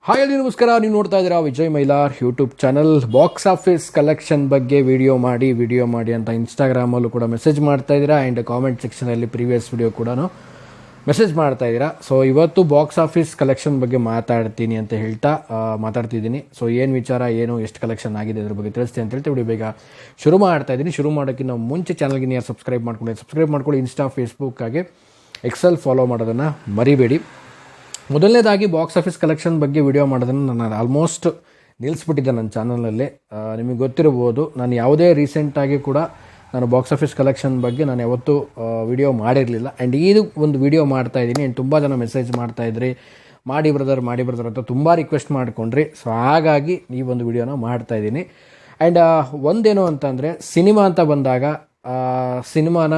Hi ಅಲ್ಲಿ ನಮಸ್ಕಾರ. ನೀವು ನೋಡ್ತಾ ಇದ್ದೀರಾ Vijay Mylar YouTube channel. Box office collection ಬಗ್ಗೆ ವಿಡಿಯೋ ಮಾಡಿ ಅಂತ ಇನ್ಸ್ಟಾಗ್ರಾಮಲ್ಲೂ ಕೂಡ ಮೆಸೇಜ್ ಮಾಡ್ತಾ ಇದ್ದೀರಾ ಆ್ಯಂಡ್ ಕಾಮೆಂಟ್ ಸೆಕ್ಷನಲ್ಲಿ ಪ್ರೀವಿಯಸ್ ವಿಡಿಯೋ ಕೂಡ ಮೆಸೇಜ್ ಮಾಡ್ತಾ ಇದ್ದೀರಾ. ಸೊ ಇವತ್ತು ಬಾಕ್ಸ್ ಆಫೀಸ್ ಕಲೆಕ್ಷನ್ ಬಗ್ಗೆ ಮಾತಾಡ್ತೀನಿ ಅಂತ ಹೇಳ್ತಾ ಮಾತಾಡ್ತಿದ್ದೀನಿ. ಸೊ ಏನು ವಿಚಾರ, ಎಷ್ಟು ಕಲೆಕ್ಷನ್ ಆಗಿದೆ ಅದ್ರ ಬಗ್ಗೆ ತಿಳಿಸ್ತೀನಿ ಅಂತ ಹೇಳ್ತಾ ವಿಡಿಯೋ ಬೇಗ ಶುರು ಮಾಡ್ತಾ ಇದ್ದೀನಿ. ಶುರು ಮಾಡೋಕ್ಕಿಂತ ಮುಂಚೆ ಚಾನಲ್ಗೆ ನೀವು ಸಬ್ಸ್ಕ್ರೈಬ್ ಮಾಡ್ಕೊಳ್ಳಿ. ಇನ್ಸ್ಟಾ, ಫೇಸ್ಬುಕ್ ಹಾಗೆ ಎಕ್ಸೆಲ್ ಫಾಲೋ ಮಾಡೋದನ್ನು ಮರಿಬೇಡಿ. ಮೊದಲನೇದಾಗಿ ಬಾಕ್ಸ್ ಆಫೀಸ್ ಕಲೆಕ್ಷನ್ ಬಗ್ಗೆ ವಿಡಿಯೋ ಮಾಡೋದನ್ನು ನಾನು ಆಲ್ಮೋಸ್ಟ್ ನಿಲ್ಲಿಸ್ಬಿಟ್ಟಿದ್ದೆ ನನ್ನ ಚಾನಲಲ್ಲಿ. ನಿಮಗೆ ಗೊತ್ತಿರ್ಬೋದು, ನಾನು ಯಾವುದೇ ರೀಸೆಂಟಾಗಿ ಕೂಡ ನಾನು ಬಾಕ್ಸ್ ಆಫೀಸ್ ಕಲೆಕ್ಷನ್ ಬಗ್ಗೆ ನಾನು ಯಾವತ್ತೂ ವಿಡಿಯೋ ಮಾಡಿರಲಿಲ್ಲ. ಆ್ಯಂಡ್ ಇದು ಒಂದು ವಿಡಿಯೋ ಮಾಡ್ತಾಯಿದ್ದೀನಿ. ಆ್ಯಂಡ್ ತುಂಬ ಜನ ಮೆಸೇಜ್ ಮಾಡ್ತಾಯಿದ್ರಿ, ಮಾಡಿ ಬ್ರದರ್ ಅಂತ ತುಂಬ ರಿಕ್ವೆಸ್ಟ್ ಮಾಡಿಕೊಂಡ್ರಿ. ಸೊ ಹಾಗಾಗಿ ಈ ಒಂದು ವಿಡಿಯೋನ ಮಾಡ್ತಾಯಿದ್ದೀನಿ. ಆ್ಯಂಡ್ ಒಂದೇನು ಅಂತಂದರೆ, ಸಿನಿಮಾ ಅಂತ ಬಂದಾಗ ಸಿನಿಮಾನ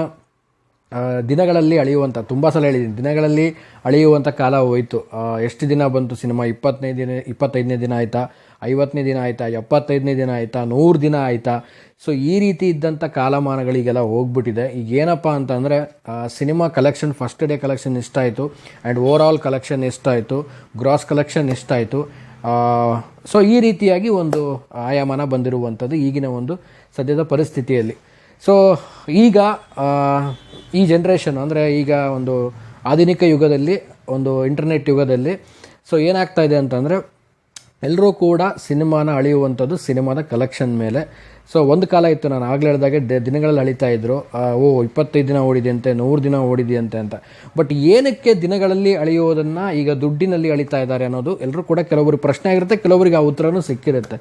ದಿನಗಳಲ್ಲಿ ಅಳೆಯುವಂಥ, ತುಂಬ ಸಲ ಹೇಳಿದ್ದೀನಿ, ದಿನಗಳಲ್ಲಿ ಅಳೆಯುವಂಥ ಕಾಲ ಹೋಯಿತು. ಎಷ್ಟು ದಿನ ಬಂತು ಸಿನಿಮಾ? 25ನೇ ದಿನ ಆಯಿತಾ, 50ನೇ ದಿನ ಆಯಿತಾ, 75ನೇ ದಿನ ಆಯಿತಾ, 100 ದಿನ ಆಯಿತಾ? ಸೊ ಈ ರೀತಿ ಇದ್ದಂಥ ಕಾಲಮಾನಗಳಿಗೆಲ್ಲ ಹೋಗ್ಬಿಟ್ಟಿದೆ. ಈಗ ಏನಪ್ಪ ಅಂತಂದರೆ, cinema collection, first day collection ಎಷ್ಟಾಯಿತು ಆ್ಯಂಡ್ ಓವರ್ ಆಲ್ ಕಲೆಕ್ಷನ್ ಎಷ್ಟಾಯಿತು, ಗ್ರಾಸ್ ಕಲೆಕ್ಷನ್ ಎಷ್ಟಾಯಿತು. ಸೊ ಈ ರೀತಿಯಾಗಿ ಒಂದು ಆಯಾಮನ ಬಂದಿರುವಂಥದ್ದು ಈಗಿನ ಒಂದು ಸದ್ಯದ ಪರಿಸ್ಥಿತಿಯಲ್ಲಿ. ಸೊ ಈಗ ಈ ಜನ್ರೇಷನ್ ಅಂದರೆ ಈಗ ಒಂದು ಆಧುನಿಕ ಯುಗದಲ್ಲಿ, ಒಂದು ಇಂಟರ್ನೆಟ್ ಯುಗದಲ್ಲಿ ಸೊ ಏನಾಗ್ತಾ ಇದೆ ಅಂತಂದರೆ, ಎಲ್ಲರೂ ಕೂಡ ಸಿನಿಮಾನ ಅಳೆಯುವಂಥದ್ದು ಸಿನಿಮಾದ ಕಲೆಕ್ಷನ್ ಮೇಲೆ. ಸೊ ಒಂದು ಕಾಲ ಇತ್ತು, ನಾನು ಆಗಲೇ ಹೇಳಿದಾಗೆ ದಿನಗಳಲ್ಲಿ ಅಳಿತಾ ಇದ್ದರು. 25 ದಿನ ಓಡಿದೆಯಂತೆ, 100 ದಿನ ಓಡಿದೆಯಂತೆ ಅಂತ. ಬಟ್ ಏನಕ್ಕೆ ದಿನಗಳಲ್ಲಿ ಅಳೆಯೋದನ್ನು ಈಗ ದುಡ್ಡಿನಲ್ಲಿ ಅಳಿತಾ ಇದ್ದಾರೆ ಅನ್ನೋದು ಎಲ್ಲರೂ ಕೂಡ ಕೆಲವರಿಗೆ ಪ್ರಶ್ನೆ ಆಗಿರುತ್ತೆ, ಕೆಲವರಿಗೆ ಆ ಉತ್ತರನೂ ಸಿಕ್ಕಿರುತ್ತೆ.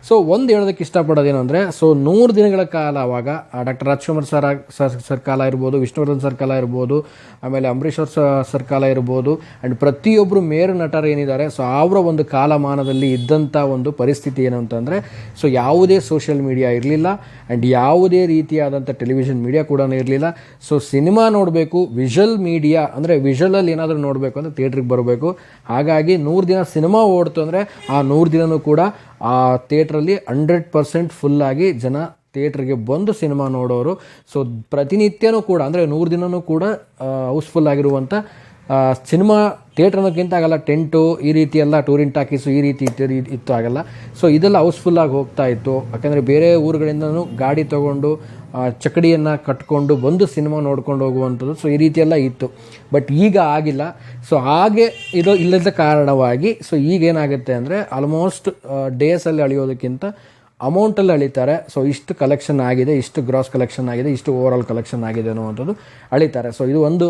ಸೊ ಒಂದು ಹೇಳೋದಕ್ಕೆ ಇಷ್ಟಪಡೋದೇನು ಅಂದರೆ, ಸೊ 100 ದಿನಗಳ ಕಾಲ ಅವಾಗ ಡಾಕ್ಟರ್ ರಾಜ್ಕುಮಾರ್ ಸರ್ ಕಾಲ ಇರ್ಬೋದು, ವಿಷ್ಣುವರ್ಧನ್ ಸರ್ ಕಾಲ ಇರ್ಬೋದು, ಆಮೇಲೆ ಅಂಬರೀಷ್ ಸರ್ ಕಾಲ ಇರ್ಬೋದು, ಆ್ಯಂಡ್ ಪ್ರತಿಯೊಬ್ಬರು ಮೇರು ನಟರು ಏನಿದ್ದಾರೆ, ಸೊ ಅವರ ಒಂದು ಕಾಲಮಾನದಲ್ಲಿ ಇದ್ದಂಥ ಒಂದು ಪರಿಸ್ಥಿತಿ ಏನು ಅಂತಂದರೆ, ಸೊ ಯಾವುದೇ ಸೋಷಿಯಲ್ ಮೀಡಿಯಾ ಇರಲಿಲ್ಲ ಆ್ಯಂಡ್ ಯಾವುದೇ ರೀತಿಯಾದಂಥ ಟೆಲಿವಿಷನ್ ಮೀಡಿಯಾ ಕೂಡ ಇರಲಿಲ್ಲ. ಸೊ ಸಿನಿಮಾ ನೋಡಬೇಕು, ವಿಷುವಲ್ ಮೀಡಿಯಾ ಅಂದರೆ ವಿಷುವಲಲ್ಲಿ ಏನಾದರೂ ನೋಡಬೇಕು ಅಂದರೆ ಥಿಯೇಟ್ರಿಗೆ ಬರಬೇಕು. ಹಾಗಾಗಿ 100 ದಿನ ಸಿನಿಮಾ ಓಡ್ತು ಅಂದರೆ ಆ 100 ದಿನವೂ ಕೂಡ ಆ ಥಿಯೇಟ್ರಲ್ಲಿ 100% ಫುಲ್ಲಾಗಿ ಜನ ಥಿಯೇಟ್ರಿಗೆ ಬಂದು ಸಿನಿಮಾ ನೋಡೋರು. ಸೊ ಪ್ರತಿನಿತ್ಯನೂ ಕೂಡ ಅಂದರೆ 100 ದಿನವೂ ಕೂಡ ಹೌಸ್ಫುಲ್ ಆಗಿರುವಂಥ ಸಿನಿಮಾ ಥಿಯೇಟ್ರ್ ಅನ್ನೋಕ್ಕಿಂತ ಆಗಲ್ಲ, ಟೆಂಟು ಈ ರೀತಿ ಎಲ್ಲ, ಟೂರಿನ್ ಟಾಕೀಸು ಈ ರೀತಿ ಇತ್ತು ಆಗಲ್ಲ. ಸೊ ಇದೆಲ್ಲ ಹೌಸ್ಫುಲ್ಲಾಗಿ ಹೋಗ್ತಾ ಇತ್ತು. ಯಾಕಂದರೆ ಬೇರೆ ಊರುಗಳಿಂದನೂ ಗಾಡಿ ತೊಗೊಂಡು ಚಕಡಿಯನ್ನು ಕಟ್ಕೊಂಡು ಬಂದು ಸಿನಿಮಾ ನೋಡ್ಕೊಂಡು ಹೋಗುವಂಥದ್ದು. ಸೊ ಈ ರೀತಿಯೆಲ್ಲ ಇತ್ತು. ಬಟ್ ಈಗ ಆಗಿಲ್ಲ. ಸೊ ಹಾಗೆ ಇದು ಇಲ್ಲದ ಕಾರಣವಾಗಿ ಸೊ ಈಗೇನಾಗುತ್ತೆ ಅಂದರೆ, ಆಲ್ಮೋಸ್ಟ್ ಡೇಸಲ್ಲಿ ಅಳೆಯೋದಕ್ಕಿಂತ ಅಮೌಂಟಲ್ಲಿ ಅಳಿತಾರೆ. ಸೊ ಇಷ್ಟು ಕಲೆಕ್ಷನ್ ಆಗಿದೆ, ಇಷ್ಟು ಗ್ರಾಸ್ ಕಲೆಕ್ಷನ್ ಆಗಿದೆ, ಇಷ್ಟು ಓವರ್ ಆಲ್ ಕಲೆಕ್ಷನ್ ಆಗಿದೆ ಅನ್ನುವಂಥದ್ದು ಅಳಿತಾರೆ. ಸೊ ಇದು ಒಂದು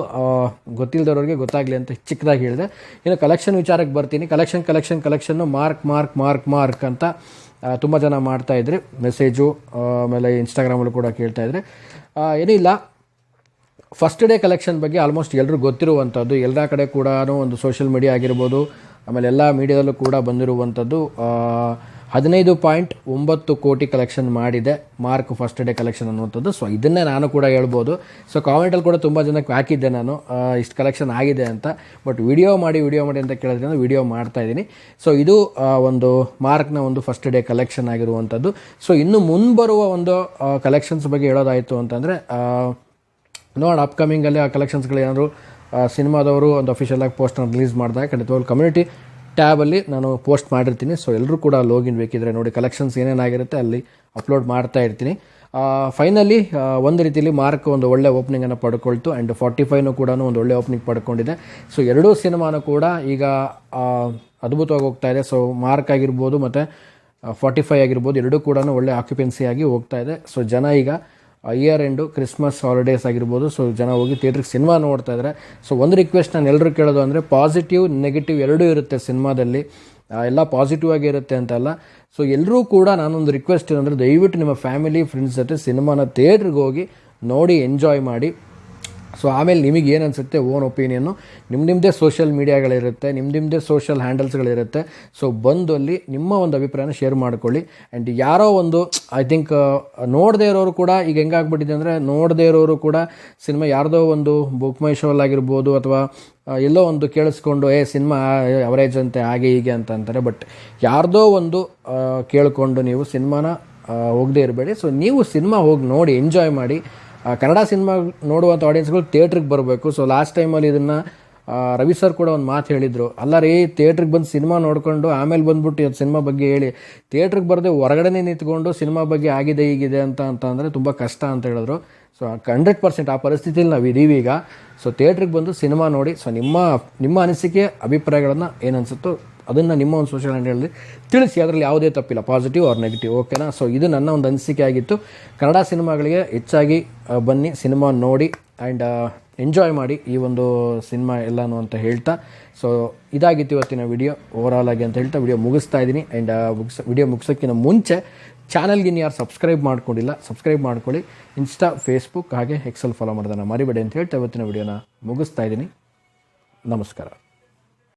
ಗೊತ್ತಿಲ್ಲದವ್ರಿಗೆ ಗೊತ್ತಾಗಲಿ ಅಂತ ಚಿಕ್ಕದಾಗಿ ಹೇಳಿದೆ. ಇನ್ನು ಕಲೆಕ್ಷನ್ ವಿಚಾರಕ್ಕೆ ಬರ್ತೀನಿ. ಕಲೆಕ್ಷನ್ನು ಮಾರ್ಕ್ ಅಂತ ತುಂಬ ಜನ ಮಾಡ್ತಾಯಿದ್ರಿ ಮೆಸೇಜು, ಆಮೇಲೆ ಇನ್ಸ್ಟಾಗ್ರಾಮಲ್ಲೂ ಕೂಡ ಕೇಳ್ತಾಯಿದ್ರಿ. ಏನಿಲ್ಲ, ಫಸ್ಟ್ ಡೇ ಕಲೆಕ್ಷನ್ ಬಗ್ಗೆ ಆಲ್ಮೋಸ್ಟ್ ಎಲ್ಲರೂ ಗೊತ್ತಿರುವಂಥದ್ದು, ಎಲ್ಲ ಕಡೆ ಕೂಡ ಒಂದು ಸೋಷಿಯಲ್ ಮೀಡಿಯಾ ಆಗಿರ್ಬೋದು, ಆಮೇಲೆ ಎಲ್ಲ ಮೀಡಿಯಾದಲ್ಲೂ ಕೂಡ ಬಂದಿರುವಂಥದ್ದು. 15.9 ಕೋಟಿ ಕಲೆಕ್ಷನ್ ಮಾಡಿದೆ ಮಾರ್ಕ್ ಫಸ್ಟ್ ಡೇ ಕಲೆಕ್ಷನ್ ಅನ್ನುವಂಥದ್ದು. ಸೊ ಇದನ್ನೇ ನಾನು ಕೂಡ ಹೇಳ್ಬೋದು. ಸೊ ಕಾಮೆಂಟಲ್ಲಿ ಕೂಡ ತುಂಬ ಜನಕ್ಕೆ ಹಾಕಿದ್ದೆ ನಾನು, ಇಷ್ಟು ಕಲೆಕ್ಷನ್ ಆಗಿದೆ ಅಂತ. ಬಟ್ ವಿಡಿಯೋ ಮಾಡಿ ಅಂತ ಕೇಳಿದ್ರೆ ವಿಡಿಯೋ ಮಾಡ್ತಾಯಿದ್ದೀನಿ. ಸೊ ಇದು ಒಂದು ಮಾರ್ಕ್ನ ಒಂದು ಫಸ್ಟ್ ಡೇ ಕಲೆಕ್ಷನ್ ಆಗಿರುವಂಥದ್ದು. ಸೊ ಇನ್ನು ಮುಂಬರುವ ಒಂದು ಕಲೆಕ್ಷನ್ಸ್ ಬಗ್ಗೆ ಹೇಳೋದಾಯಿತು ಅಂತಂದರೆ, ನೋಡೋಣ ಅಪ್ಕಮಿಂಗಲ್ಲಿ ಆ ಕಲೆಕ್ಷನ್ಸ್ಗಳು ಏನಾದರೂ ಸಿನಿಮಾದವರು ಒಂದು ಅಫಿಷಿಯಲಾಗಿ ಪೋಸ್ಟನ್ನು ರಿಲೀಸ್ ಮಾಡಿದಾಗ ಖಂಡಿತವಾಗ್ಲೂ ಕಮ್ಯುನಿಟಿ ಟ್ಯಾಬಲ್ಲಿ ನಾನು ಪೋಸ್ಟ್ ಮಾಡಿರ್ತೀನಿ. ಸೊ ಎಲ್ಲರೂ ಕೂಡ ಲಾಗಿನ್ ಬೇಕಿದ್ರೆ ನೋಡಿ, ಕಲೆಕ್ಷನ್ಸ್ ಏನೇನಾಗಿರುತ್ತೆ ಅಲ್ಲಿ ಅಪ್ಲೋಡ್ ಮಾಡ್ತಾ ಇರ್ತೀನಿ. ಫೈನಲಿ ಒಂದು ರೀತಿಯಲ್ಲಿ ಮಾರ್ಕ್ ಒಂದು ಒಳ್ಳೆ ಓಪನಿಂಗನ್ನು ಪಡ್ಕೊಳ್ತು ಆ್ಯಂಡ್ 45 ಕೂಡ ಒಂದು ಒಳ್ಳೆ ಓಪನಿಂಗ್ ಪಡ್ಕೊಂಡಿದೆ. ಸೊ ಎರಡೂ ಸಿನಿಮಾನು ಕೂಡ ಈಗ ಅದ್ಭುತವಾಗಿ ಹೋಗ್ತಾ ಇದೆ. ಸೊ ಮಾರ್ಕ್ ಆಗಿರ್ಬೋದು ಮತ್ತು 45 ಆಗಿರ್ಬೋದು, ಎರಡೂ ಕೂಡ ಒಳ್ಳೆ ಆಕ್ಯುಪೆನ್ಸಿ ಆಗಿ ಹೋಗ್ತಾ ಇದೆ. ಸೊ ಜನ ಈಗ ಇಯರ್ ಎಂಡು, ಕ್ರಿಸ್ಮಸ್ ಹಾಲಿಡೇಸ್ ಆಗಿರ್ಬೋದು, ಸೊ ಜನ ಹೋಗಿ ಥಿಯೇಟ್ರಿಗೆ ಸಿನಿಮಾ ನೋಡ್ತಾ ಇದ್ದಾರೆ. ಸೊ ಒಂದು ರಿಕ್ವೆಸ್ಟ್ ನಾನು ಎಲ್ಲರೂ ಕೇಳೋದು ಅಂದರೆ, ಪಾಸಿಟಿವ್ ನೆಗೆಟಿವ್ ಎರಡೂ ಇರುತ್ತೆ ಸಿನಿಮಾದಲ್ಲಿ, ಎಲ್ಲ ಪಾಸಿಟಿವ್ ಆಗಿ ಇರುತ್ತೆ ಅಂತಲ್ಲ. ಸೊ ಎಲ್ಲರೂ ಕೂಡ ನಾನೊಂದು ರಿಕ್ವೆಸ್ಟ್ ಏನಂದರೆ, ದಯವಿಟ್ಟು ನಿಮ್ಮ ಫ್ಯಾಮಿಲಿ ಫ್ರೆಂಡ್ಸ್ ಜೊತೆ ಸಿನಿಮಾನ ಥಿಯೇಟ್ರಿಗೆ ಹೋಗಿ ನೋಡಿ ಎಂಜಾಯ್ ಮಾಡಿ. ಸೊ ಆಮೇಲೆ ನಿಮಗೆ ಏನು ಅನಿಸುತ್ತೆ ಓನ್ ಒಪಿನಿಯನ್ನು, ನಿಮ್ಮದೇ ಸೋಷಿಯಲ್ ಮೀಡಿಯಾಗಳಿರುತ್ತೆ, ನಿಮ್ಮದೇ ಸೋಷಿಯಲ್ ಹ್ಯಾಂಡಲ್ಸ್ಗಳಿರುತ್ತೆ. ಸೊ ಬಂದು ಅಲ್ಲಿ ನಿಮ್ಮ ಒಂದು ಅಭಿಪ್ರಾಯನ ಶೇರ್ ಮಾಡ್ಕೊಳ್ಳಿ. ಆ್ಯಂಡ್ ಯಾರೋ ಒಂದು ಐ ಥಿಂಕ್ ನೋಡದೇ ಇರೋರು ಕೂಡ ಈಗ ಹೆಂಗಾಗ್ಬಿಟ್ಟಿದೆ ಅಂದರೆ, ನೋಡದೇ ಇರೋರು ಕೂಡ ಸಿನಿಮಾ ಯಾರ್ದೋ ಒಂದು ಬುಕ್ ಮೈ ಶೋಲ್ ಆಗಿರ್ಬೋದು ಅಥವಾ ಎಲ್ಲೋ ಒಂದು ಕೇಳಿಸ್ಕೊಂಡು ಸಿನಿಮಾ ಅವರೇಜ್ ಅಂತೆ ಹಾಗೆ ಹೀಗೆ ಅಂತ ಅಂತಾರೆ. ಬಟ್ ಯಾರ್ದೋ ಒಂದು ಕೇಳಿಕೊಂಡು ನೀವು ಸಿನಿಮಾನ ಹೋಗದೇ ಇರಬೇಡಿ. ಸೊ ನೀವು ಸಿನಿಮಾ ಹೋಗಿ ನೋಡಿ ಎಂಜಾಯ್ ಮಾಡಿ. ಕನ್ನಡ ಸಿನಿಮಾ ನೋಡುವಂಥ ಆಡಿಯನ್ಸ್ಗಳು ಥಿಯೇಟ್ರಿಗೆ ಬರಬೇಕು. ಸೊ ಲಾಸ್ಟ್ ಟೈಮಲ್ಲಿ ಇದನ್ನು ರವಿ ಸರ್ ಕೂಡ ಒಂದು ಮಾತು ಹೇಳಿದರು, ಅಲ್ಲ ರೀ ಥಿಯೇಟ್ರಿಗೆ ಬಂದು ಸಿನಿಮಾ ನೋಡಿಕೊಂಡು ಆಮೇಲೆ ಬಂದ್ಬಿಟ್ಟು ಇವತ್ತು ಸಿನಿಮಾ ಬಗ್ಗೆ ಹೇಳಿ, ಥಿಯೇಟ್ರಿಗೆ ಬರದೆ ಹೊರಗಡೆ ನಿಂತ್ಕೊಂಡು ಸಿನಿಮಾ ಬಗ್ಗೆ ಆಗಿದೆ ಹೀಗಿದೆ ಅಂದರೆ ತುಂಬ ಕಷ್ಟ ಅಂತ ಹೇಳಿದ್ರು. ಸೊ 100% ಆ ಪರಿಸ್ಥಿತಿಯಲ್ಲಿ ನಾವು ಇದೀವಿ ಈಗ. ಸೊ ಥಿಯೇಟ್ರಿಗೆ ಬಂದು ಸಿನಿಮಾ ನೋಡಿ, ಸೊ ನಿಮ್ಮ ಅನಿಸಿಕೆ ಅಭಿಪ್ರಾಯಗಳನ್ನು ಏನನ್ಸುತ್ತೋ ಅದನ್ನು ನಿಮ್ಮ ಒಂದು ಸೋಷಿಯಲ್ ಮೀಡಿಯಾದಲ್ಲಿ ತಿಳಿಸಿ. ಅದರಲ್ಲಿ ಯಾವುದೇ ತಪ್ಪಿಲ್ಲ, ಪಾಸಿಟಿವ್ ಆರ್ ನೆಗೆಟಿವ್, ಓಕೆನಾ? ಸೊ ಇದು ನನ್ನ ಒಂದು ಅನಿಸಿಕೆ ಆಗಿತ್ತು. ಕನ್ನಡ ಸಿನಿಮಾಗಳಿಗೆ ಹೆಚ್ಚಾಗಿ ಬನ್ನಿ, ಸಿನಿಮಾ ನೋಡಿ ಆ್ಯಂಡ್ ಎಂಜಾಯ್ ಮಾಡಿ ಈ ಒಂದು ಸಿನಿಮಾ ಎಲ್ಲನೂ ಅಂತ ಹೇಳ್ತಾ, ಸೊ ಇದಾಗಿತ್ತು ಇವತ್ತಿನ ವಿಡಿಯೋ ಓವರಾಲ್ ಆಗಿ ಅಂತ ಹೇಳ್ತಾ ವಿಡಿಯೋ ಮುಗಿಸ್ತಾ ಇದ್ದೀನಿ. ಆ್ಯಂಡ್ ವಿಡಿಯೋ ಮುಗಿಸೋಕ್ಕಿಂತ ಮುಂಚೆ ಚಾನಲ್ಗೆ ಇನ್ನು ಯಾರು ಸಬ್ಸ್ಕ್ರೈಬ್ ಮಾಡ್ಕೊಂಡಿಲ್ಲ ಸಬ್ಸ್ಕ್ರೈಬ್ ಮಾಡ್ಕೊಳ್ಳಿ. ಇನ್ಸ್ಟಾ, ಫೇಸ್ಬುಕ್ ಹಾಗೆ ಎಕ್ಸೆಲ್ ಫಾಲೋ ಮಾಡೋದನ್ನು ಮರಿಬೇಡಿ ಅಂತ ಹೇಳ್ತಾ ಇವತ್ತಿನ ವಿಡಿಯೋನ ಮುಗಿಸ್ತಾ ಇದ್ದೀನಿ. ನಮಸ್ಕಾರ.